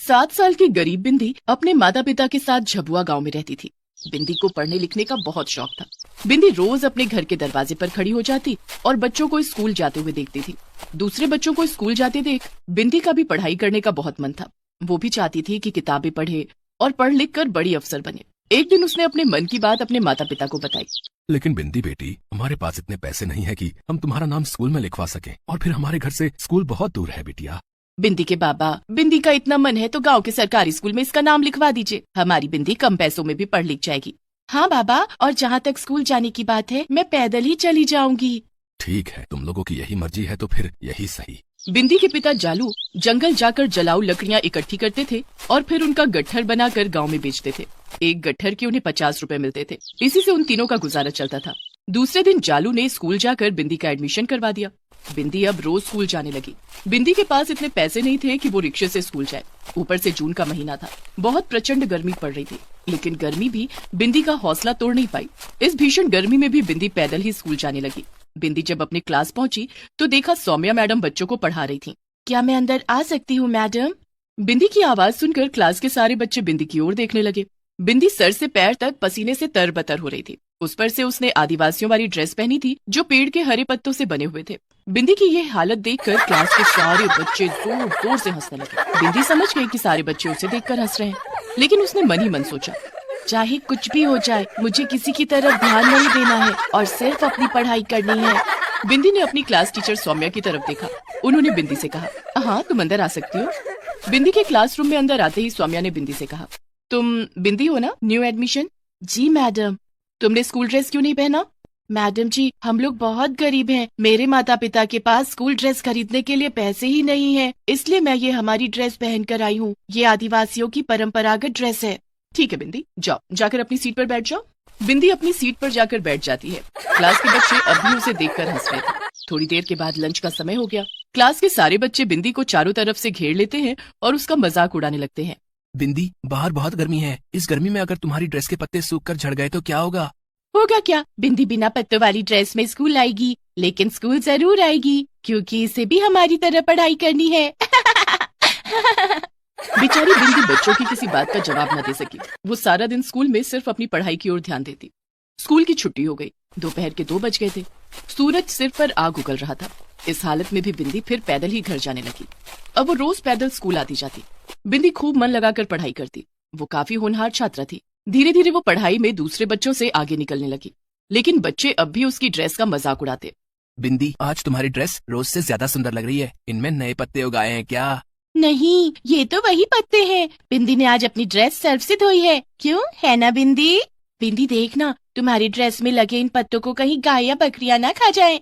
7 साल की गरीब बिंदी अपने माता पिता के साथ झबुआ गांव में रहती थी। बिंदी को पढ़ने लिखने का बहुत शौक था। बिंदी रोज अपने घर के दरवाजे पर खड़ी हो जाती और बच्चों को स्कूल जाते हुए देखती थी। दूसरे बच्चों को स्कूल जाते देख बिंदी का भी पढ़ाई करने का बहुत मन था। वो भी चाहती थी कि किताबें पढ़े और पढ़ लिख कर बड़ी अफसर बने। एक दिन उसने अपने मन की बात अपने माता पिता को बताई। लेकिन बिंदी बेटी, हमारे पास इतने पैसे नहीं है कि हम तुम्हारा नाम स्कूल में लिखवा सकें, और फिर हमारे घर से स्कूल बहुत दूर है बिटिया। बिंदी के बाबा, बिंदी का इतना मन है तो गांव के सरकारी स्कूल में इसका नाम लिखवा दीजिए। हमारी बिंदी कम पैसों में भी पढ़ लिख जाएगी। हाँ बाबा, और जहाँ तक स्कूल जाने की बात है मैं पैदल ही चली जाऊंगी। ठीक है, तुम लोगों की यही मर्जी है तो फिर यही सही। बिंदी के पिता जालू जंगल जाकर जलाऊ लकड़ियाँ इकट्ठी करते थे और फिर उनका गट्ठर बनाकर गांव में बेचते थे। एक गट्ठर के उन्हें 50 रुपए मिलते थे। इसी से उन तीनों का गुजारा चलता था। दूसरे दिन जालू ने स्कूल जाकर बिंदी का एडमिशन करवा दिया। बिंदी अब रोज स्कूल जाने लगी। बिंदी के पास इतने पैसे नहीं थे कि वो रिक्शे से स्कूल जाए। ऊपर से जून का महीना था, बहुत प्रचंड गर्मी पड़ रही थी। लेकिन गर्मी भी बिंदी का हौसला तोड़ नहीं पाई। इस भीषण गर्मी में भी बिंदी पैदल ही स्कूल जाने लगी। बिंदी जब अपनी क्लास पहुंची तो देखा सौम्या मैडम बच्चों को पढ़ा रही थी। क्या मैं अंदर आ सकती हूँ मैडम? बिंदी की आवाज सुनकर क्लास के सारे बच्चे बिंदी की ओर देखने लगे। बिंदी सर से पैर तक पसीने से तरबतर हो रही थी। उस पर से उसने आदिवासियों वाली ड्रेस पहनी थी जो पेड़ के हरे पत्तों से बने हुए थे। बिंदी की ये हालत देखकर क्लास के सारे बच्चे जोर जोर से हंसने लगे। बिंदी समझ गई कि सारे बच्चे उसे देखकर हंस रहे हैं, लेकिन उसने मन ही मन सोचा, चाहे कुछ भी हो जाए मुझे किसी की तरफ ध्यान नहीं देना है और सिर्फ अपनी पढ़ाई करनी है। बिंदी ने अपनी क्लास टीचर सौम्या की तरफ देखा। उन्होंने बिंदी से कहा, हाँ तुम अंदर आ सकती हो। बिंदी के क्लासरूम में अंदर आते ही सौम्या ने बिंदी से कहा, तुम बिंदी हो ना, न्यू एडमिशन? जी मैडम। तुमने स्कूल ड्रेस क्यों नहीं पहना? मैडम जी, हम लोग बहुत गरीब हैं। मेरे माता पिता के पास स्कूल ड्रेस खरीदने के लिए पैसे ही नहीं है, इसलिए मैं ये हमारी ड्रेस पहन कर आई हूँ। ये आदिवासियों की परंपरागत ड्रेस है। ठीक है बिंदी, जाओ जाकर अपनी सीट पर बैठ जाओ। बिंदी अपनी सीट पर जाकर बैठ जाती है। क्लास के बच्चे अब भी उसे देखकर हंस रहे थे। थोड़ी देर के बाद लंच का समय हो गया। क्लास के सारे बच्चे बिंदी को चारों तरफ से घेर लेते हैं और उसका मजाक उड़ाने लगते हैं। बिंदी, बाहर बहुत गर्मी है। इस गर्मी में अगर तुम्हारी ड्रेस के पत्ते सूख कर झड़ गए तो क्या होगा? होगा क्या, बिंदी बिना पत्तों वाली ड्रेस में स्कूल आएगी, लेकिन स्कूल जरूर आएगी क्योंकि इसे भी हमारी तरह पढ़ाई करनी है। बेचारी बिंदी बच्चों की किसी बात का जवाब न दे सकी। वो सारा दिन स्कूल में सिर्फ अपनी पढ़ाई की ओर ध्यान देती। स्कूल की छुट्टी हो गई। दोपहर के 2 बज गए थे। सूरज सिर पर आग उगल रहा था। इस हालत में भी बिंदी फिर पैदल ही घर जाने लगी। अब वो रोज पैदल स्कूल आती जाती। बिंदी खूब मन लगाकर पढ़ाई करती। वो काफी होनहार छात्रा थी। धीरे धीरे वो पढ़ाई में दूसरे बच्चों से आगे निकलने लगी, लेकिन बच्चे अब भी उसकी ड्रेस का मजाक उड़ाते। बिंदी, आज तुम्हारी ड्रेस रोज से ज्यादा सुंदर लग रही है। इनमें नए पत्ते उगाए हैं क्या? नहीं, ये तो वही पत्ते हैं। बिंदी ने आज अपनी ड्रेस सर्फ से धोई है। क्यों, है ना बिंदी? बिंदी देखना, तुम्हारी ड्रेस में लगे इन पत्तों को कहीं गाय या बकरियां ना खा जाएं।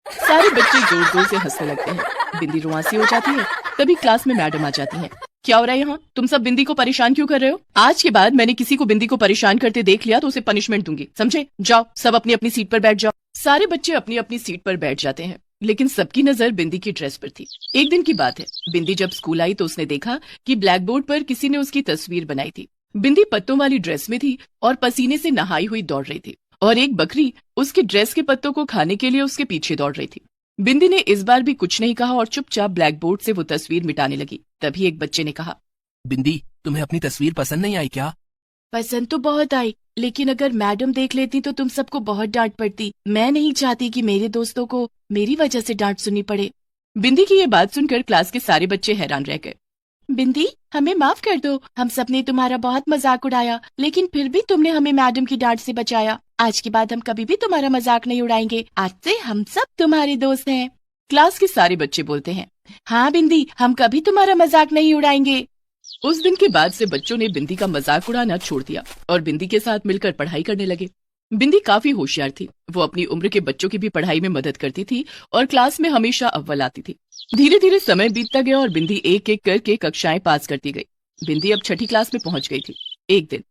सारे बच्चे जोर जोर से हंसने लगते हैं। बिंदी रुआंसी हो जाती है। तभी क्लास में मैडम आ जाती है। क्या हो रहा है यहाँ? तुम सब बिंदी को परेशान क्यों कर रहे हो? आज के बाद मैंने किसी को बिंदी को परेशान करते देख लिया तो उसे पनिशमेंट दूंगी, समझे? जाओ सब अपनी अपनी सीट पर बैठ जाओ। सारे बच्चे अपनी अपनी सीट पर बैठ जाते हैं, लेकिन सबकी नजर बिंदी की ड्रेस पर थी। एक दिन की बात है, बिंदी जब स्कूल आई तो उसने देखा कि ब्लैक बोर्ड पर किसी ने उसकी तस्वीर बनाई थी। बिंदी पत्तों वाली ड्रेस में थी और पसीने से नहाई हुई दौड़ रही थी, और एक बकरी उसके ड्रेस के पत्तों को खाने के लिए उसके पीछे दौड़ रही थी। बिंदी ने इस बार भी कुछ नहीं कहा और चुपचाप ब्लैक बोर्ड से वो तस्वीर मिटाने लगी। तभी एक बच्चे ने कहा, बिंदी, तुम्हें अपनी तस्वीर पसंद नहीं आई क्या? पसंद तो बहुत आई, लेकिन अगर मैडम देख लेती तो तुम सबको बहुत डांट पड़ती। मैं नहीं चाहती कि मेरे दोस्तों को मेरी वजह से डांट सुननी पड़े। बिंदी की ये बात सुनकर क्लास के सारे बच्चे हैरान रह गए। बिंदी, हमें माफ कर दो, हम सबने तुम्हारा बहुत मजाक उड़ाया, लेकिन फिर भी तुमने हमें मैडम की डांट से बचाया। आज के बाद हम कभी भी तुम्हारा मजाक नहीं उड़ाएंगे। आज से हम सब तुम्हारे दोस्त हैं। क्लास के सारे बच्चे बोलते हैं, हाँ बिंदी, हम कभी तुम्हारा मजाक नहीं उड़ाएंगे। उस दिन के बाद से बच्चों ने बिंदी का मजाक उड़ाना छोड़ दिया और बिंदी के साथ मिलकर पढ़ाई करने लगे। बिंदी काफी होशियार थी। वो अपनी उम्र के बच्चों की भी पढ़ाई में मदद करती थी और क्लास में हमेशा अव्वल आती थी। धीरे धीरे समय बीतता गया और बिंदी एक एक करके कक्षाएं पास करती गई। बिंदी अब 6ठी क्लास में पहुंच गई थी। एक दिन,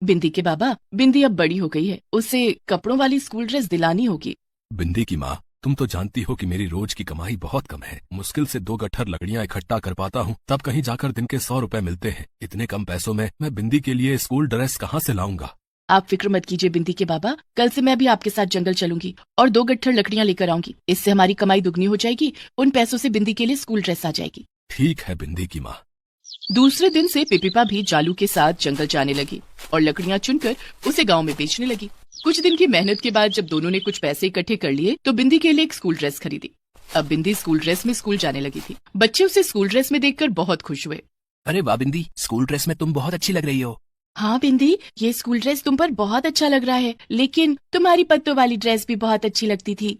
बिंदी के बाबा, बिंदी अब बड़ी हो गई है, उसे कपड़ों वाली स्कूल ड्रेस दिलानी होगी। बिंदी की माँ, तुम तो जानती हो कि मेरी रोज की कमाई बहुत कम है। मुश्किल से 2 गट्ठर लकड़ियाँ इकट्ठा कर पाता हूँ, तब कहीं जाकर दिन के 100 रुपए मिलते हैं। इतने कम पैसों में मैं बिंदी के लिए स्कूल ड्रेस कहाँ से लाऊंगा? आप फिक्र मत कीजिए बिंदी के बाबा, कल से मैं भी आपके साथ जंगल चलूंगी और 2 गट्ठर लकड़ियां लेकर आऊंगी। इससे हमारी कमाई दुगनी हो जाएगी। उन पैसों से बिंदी के लिए स्कूल ड्रेस आ जाएगी। ठीक है बिंदी की माँ। दूसरे दिन से पिपीपा भी जालू के साथ जंगल जाने लगी और लकड़ियां चुनकर उसे गांव में बेचने लगी। कुछ दिन की मेहनत के बाद जब दोनों ने कुछ पैसे इकट्ठे कर लिए तो बिंदी के लिए एक स्कूल ड्रेस खरीदी। अब बिंदी स्कूल ड्रेस में स्कूल जाने लगी थी। बच्चे उसे स्कूल ड्रेस में देखकर बहुत खुश हुए। अरे वाह बिंदी, स्कूल ड्रेस में तुम बहुत अच्छी लग रही हो। हाँ बिंदी, ये स्कूल ड्रेस तुम पर बहुत अच्छा लग रहा है, लेकिन तुम्हारी पत्तों वाली ड्रेस भी बहुत अच्छी लगती थी।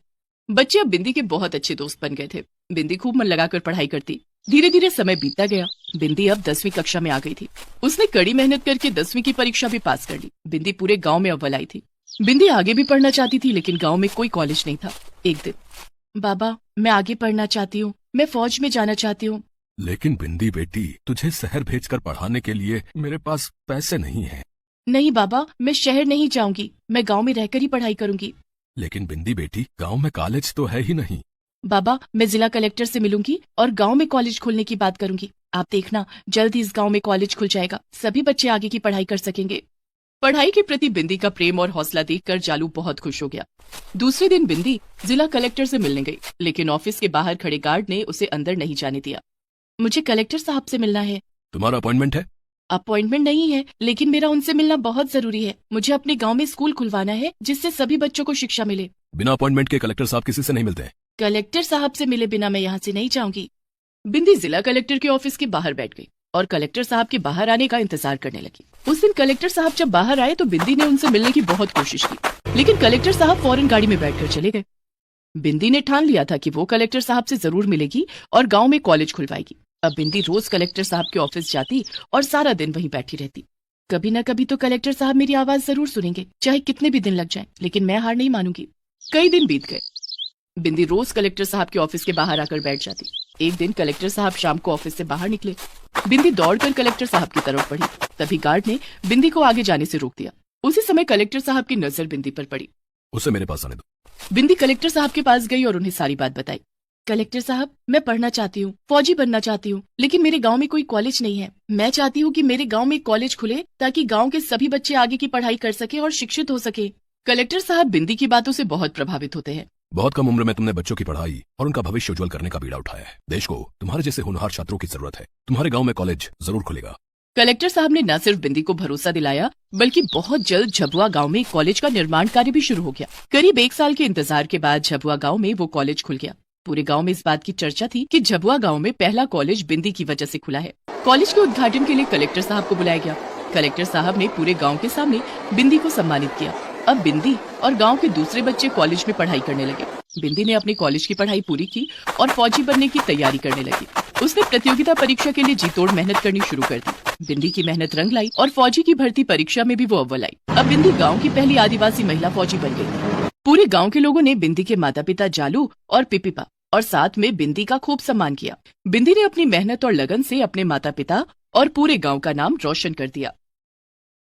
बच्चे अब बिंदी के बहुत अच्छे दोस्त बन गए थे। बिंदी खूब मन लगाकर पढ़ाई करती। धीरे धीरे समय बीतता गया। बिंदी अब 10वीं कक्षा में आ गई थी। उसने कड़ी मेहनत करके 10वीं की परीक्षा भी पास कर ली। बिंदी पूरे गांव में अव्वल आई थी। बिंदी आगे भी पढ़ना चाहती थी, लेकिन गांव में कोई कॉलेज नहीं था। एक दिन, बाबा मैं आगे पढ़ना चाहती हूँ, मैं फौज में जाना चाहती हूँ। लेकिन बिंदी बेटी, तुझे शहर भेजकर पढ़ाने के लिए मेरे पास पैसे नहीं हैं। नहीं बाबा, मैं शहर नहीं जाऊंगी, मैं गांव में रहकर ही पढ़ाई करूंगी। लेकिन बिंदी बेटी, गांव में कॉलेज तो है ही नहीं। बाबा मैं जिला कलेक्टर से मिलूंगी और गांव में कॉलेज खोलने की बात करूंगी। आप देखना, जल्द ही इस गांव में कॉलेज खुल जाएगा। सभी बच्चे आगे की पढ़ाई कर सकेंगे। पढ़ाई के प्रति बिंदी का प्रेम और हौसला देखकर जालू बहुत खुश हो गया। दूसरे दिन बिंदी जिला कलेक्टर से मिलने गई, लेकिन ऑफिस के बाहर खड़े गार्ड ने उसे अंदर नहीं जाने दिया। मुझे कलेक्टर साहब से मिलना है। तुम्हारा अपॉइंटमेंट है? अपॉइंटमेंट नहीं है, लेकिन मेरा उनसे मिलना बहुत जरूरी है। मुझे अपने गांव में स्कूल खुलवाना है जिससे सभी बच्चों को शिक्षा मिले। बिना अपॉइंटमेंट के कलेक्टर साहब किसी से नहीं मिलते हैं। कलेक्टर साहब से मिले बिना मैं यहाँ से नहीं जाऊंगी। बिंदी जिला कलेक्टर के ऑफिस के बाहर बैठ गई और कलेक्टर साहब के बाहर आने का इंतजार करने लगी। उस दिन कलेक्टर साहब जब बाहर आए तो बिंदी ने उनसे मिलने की बहुत कोशिश की, लेकिन कलेक्टर साहब फौरन गाड़ी में बैठकर चले गए। बिंदी ने ठान लिया था कि वो कलेक्टर साहब से जरूर मिलेगी और गांव में कॉलेज खुलवाएगी। अब बिंदी रोज कलेक्टर साहब के ऑफिस जाती और सारा दिन वहीं बैठी रहती। कभी न कभी तो कलेक्टर साहब मेरी आवाज जरूर सुनेंगे, चाहे कितने भी दिन लग जाएं, लेकिन मैं हार नहीं मानूंगी। कई दिन बीत गए। बिंदी रोज कलेक्टर साहब के ऑफिस के बाहर आकर बैठ जाती। एक दिन कलेक्टर साहब शाम को ऑफिस से बाहर निकले। बिंदी दौड़कर कलेक्टर साहब की तरफ बढ़ी। तभी गार्ड ने बिंदी को आगे जाने से रोक दिया। उसी समय कलेक्टर साहब की नजर बिंदी पर पड़ी। उसे मेरे पास आने दो। बिंदी कलेक्टर साहब के पास गई और उन्हें सारी बात बताई। कलेक्टर साहब, मैं पढ़ना चाहती हूँ, फौजी बनना चाहती हूँ, लेकिन मेरे गांव में कोई कॉलेज नहीं है। मैं चाहती हूँ कि मेरे गांव में कॉलेज खुले ताकि गांव के सभी बच्चे आगे की पढ़ाई कर सके और शिक्षित हो सके। कलेक्टर साहब बिंदी की बातों से बहुत प्रभावित होते हैं। बहुत कम उम्र में तुमने बच्चों की पढ़ाई और उनका भविष्य उज्जवल करने का बीड़ा उठाया है। देश को तुम्हारे जैसे होनहार छात्रों की जरूरत है। तुम्हारे गांव में कॉलेज जरूर खुलेगा। कलेक्टर साहब ने न सिर्फ बिंदी को भरोसा दिलाया, बल्कि बहुत जल्द झबुआ गांव में कॉलेज का निर्माण कार्य भी शुरू हो गया। करीब 1 साल के इंतजार के बाद झबुआ गांव में वो कॉलेज खुल गया। पूरे गांव में इस बात की चर्चा थी कि झबुआ गांव में पहला कॉलेज बिंदी की वजह से खुला है। कॉलेज के उद्घाटन के लिए कलेक्टर साहब को बुलाया गया। कलेक्टर साहब ने पूरे गांव के सामने बिंदी को सम्मानित किया। अब बिंदी और गांव के दूसरे बच्चे कॉलेज में पढ़ाई करने लगे। बिंदी ने अपनी कॉलेज की पढ़ाई पूरी की और फौजी बनने की तैयारी करने लगी। उसने प्रतियोगिता परीक्षा के लिए जी तोड़ मेहनत करनी शुरू कर दी। बिंदी की मेहनत रंग लाई और फौजी की भर्ती परीक्षा में भी वो अव्वल आई। अब बिंदी गाँव की पहली आदिवासी महिला फौजी बन गयी। पूरे गाँव के लोगों ने बिंदी के माता पिता जालू और पिपीपा और साथ में बिंदी का खूब सम्मान किया। बिंदी ने अपनी मेहनत और लगन से अपने माता पिता और पूरे गांव का नाम रोशन कर दिया।